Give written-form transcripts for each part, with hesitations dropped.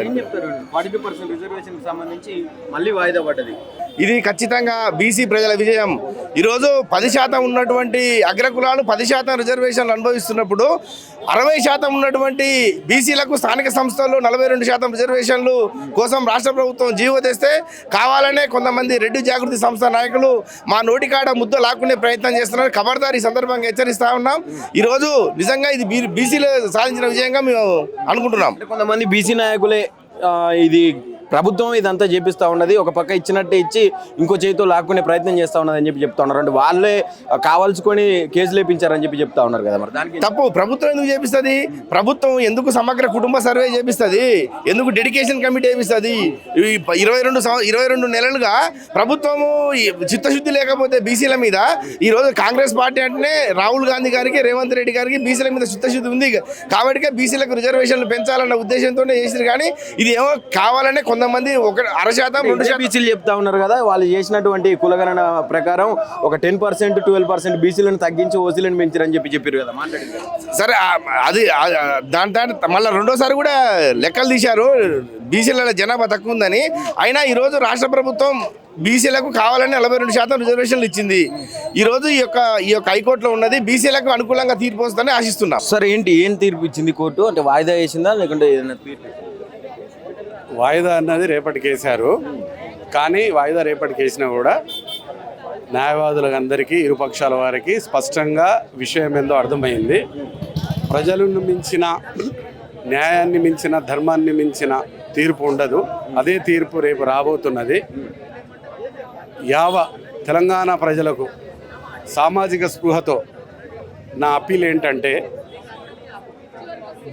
ఏం చెప్తారు 42% రిజర్వేషన్ సంబంధించి మళ్ళీ వాయిదా పడ్డది. ఇది ఖచ్చితంగా బీసీ ప్రజల విజయం. ఈరోజు 10% ఉన్నటువంటి అగ్రకులాలు 10% రిజర్వేషన్లు అనుభవిస్తున్నప్పుడు 60% ఉన్నటువంటి బీసీలకు స్థానిక సంస్థలు 42% రిజర్వేషన్లు కోసం రాష్ట్ర ప్రభుత్వం జీవో తెస్తే కావాలనే కొంతమంది రెడ్డి జాగృతి సంస్థ నాయకులు మా నోటికాడ ముద్ద లాక్కునే ప్రయత్నం చేస్తున్నారు. ఖబర్దార్ ఈ సందర్భంగా హెచ్చరిస్తా ఉన్నాం. ఈరోజు నిజంగా ఇది బీసీలు సాధించిన విజయంగా మేము అనుకుంటున్నాం. కొంతమంది బీసీ నాయకులే ఇది ప్రభుత్వం ఇదంతా చేపిస్తూ ఉన్నది, ఒక పక్క ఇచ్చినట్టే ఇచ్చి ఇంకో చేతితో లాక్కునే ప్రయత్నం చేస్తూ ఉన్నది అని చెప్తా ఉన్నారు. అంటే వాళ్ళే కావాల్సుకొని కేసులు వేయించారని చెప్తా ఉన్నారు కదా. మరి దానికి తప్పు ప్రభుత్వం ఎందుకు చేపిస్తుంది? ప్రభుత్వం ఎందుకు సమగ్ర కుటుంబ సర్వే చేపిస్తుంది? ఎందుకు డెడికేషన్ కమిటీ చేపిస్తుంది? 22 నెలలుగా ప్రభుత్వము చిత్తశుద్ధి లేకపోతే బీసీల మీద ఈరోజు కాంగ్రెస్ పార్టీ అంటేనే రాహుల్ గాంధీ గారికి, రేవంత్ రెడ్డి గారికి బీసీల మీద చిత్తశుద్ధి ఉంది కాబట్టి బీసీలకు రిజర్వేషన్లు పెంచాలన్న ఉద్దేశంతోనే చేసింది. కానీ ఇది ఏమో కావాలనే కొంతమంది 1% 2% బీసీలు చెప్తా ఉన్నారు కదా, వాళ్ళు చేసినటువంటి కులగణన ప్రకారం ఒక 10% 12% బీసీలను తగ్గించి ఓసీలను పెంచారని చెప్పారు కదా. సరే అది దాంట్లో మళ్ళీ రెండోసారి కూడా లెక్కలు తీశారు బీసీల జనాభా తక్కువ ఉందని. అయినా ఈరోజు రాష్ట్ర ప్రభుత్వం బీసీలకు కావాలని 42% రిజర్వేషన్లు ఇచ్చింది. ఈరోజు ఈ యొక్క హైకోర్టులో ఉన్నది బీసీలకు అనుకూలంగా తీర్పు వస్తుందని ఆశిస్తున్నాం. సరే ఏం తీర్పు ఇచ్చింది కోర్టు? అంటే వాయిదా వేసిందా లేకుంటే ఏదైనా తీర్పు? వాయిదా అన్నది రేపటికి వేశారు. కానీ వాయిదా రేపటికి వేసినా కూడా న్యాయవాదులకు అందరికీ ఇరుపక్షాల వారికి స్పష్టంగా విషయం ఏందో అర్థమైంది. ప్రజలను మించిన, న్యాయాన్ని మించిన, ధర్మాన్ని మించిన తీర్పు ఉండదు. అదే తీర్పు రేపు రాబోతున్నది. తెలంగాణ ప్రజలకు సామాజిక స్పృహతో నా అప్పీల్ ఏంటంటే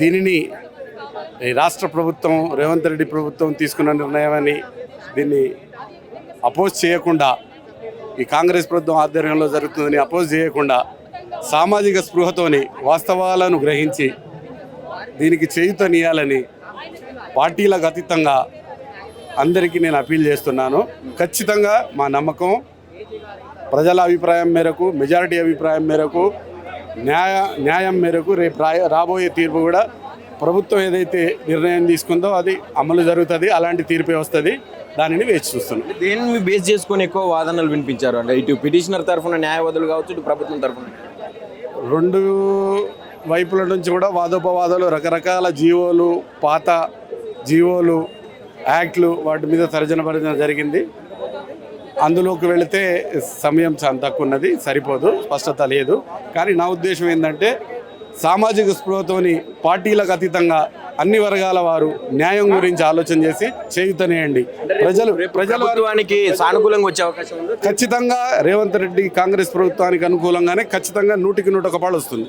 దీనిని రాష్ట్ర ప్రభుత్వం, రేవంత్ రెడ్డి ప్రభుత్వం తీసుకున్న నిర్ణయాన్ని దీన్ని అపోజ్ చేయకుండా, ఈ కాంగ్రెస్ ప్రభుత్వం ఆధ్వర్యంలో జరుగుతుందని అపోజ్ చేయకుండా సామాజిక స్పృహతోని వాస్తవాలను గ్రహించి దీనికి చేయూతనియాలని పార్టీలకు అతీతంగా అందరికీ నేను అప్పీల్ చేస్తున్నాను. ఖచ్చితంగా మా నమ్మకం ప్రజల అభిప్రాయం మేరకు, మెజారిటీ అభిప్రాయం మేరకు, న్యాయం మేరకు రేపు రాబోయే తీర్పు కూడా ప్రభుత్వం ఏదైతే నిర్ణయం తీసుకుందో అది అమలు జరుగుతుంది. అలాంటి తీర్పే వస్తుంది. దానిని వేచి చూస్తున్నాం. దేన్ని బేస్ చేసుకొని ఎక్కువ వాదనలు వినిపించారు? అంటే ఇటు పిటిషనర్ తరఫున న్యాయవాదులు కావచ్చు, ఇటు ప్రభుత్వం తరఫున రెండు వైపుల నుంచి కూడా వాదోపవాదాలు, రకరకాల జీవోలు, పాత జీవోలు, యాక్ట్లు వాటి మీద తర్జన జరిగింది. అందులోకి వెళితే సమయం చాలా తక్కువ ఉన్నది, సరిపోదు, స్పష్టత లేదు. కానీ నా ఉద్దేశం ఏంటంటే సామాజిక స్పృహతోని పార్టీలకు అతీతంగా అన్ని వర్గాల వారు న్యాయం గురించి ఆలోచన చేసి చేయుతనేయండి. ప్రభుత్వానికి సానుకూలంగా వచ్చే అవకాశం ఉంది. ఖచ్చితంగా రేవంత్ రెడ్డి కాంగ్రెస్ ప్రభుత్వానికి అనుకూలంగానే ఖచ్చితంగా 100కి 100 వస్తుంది.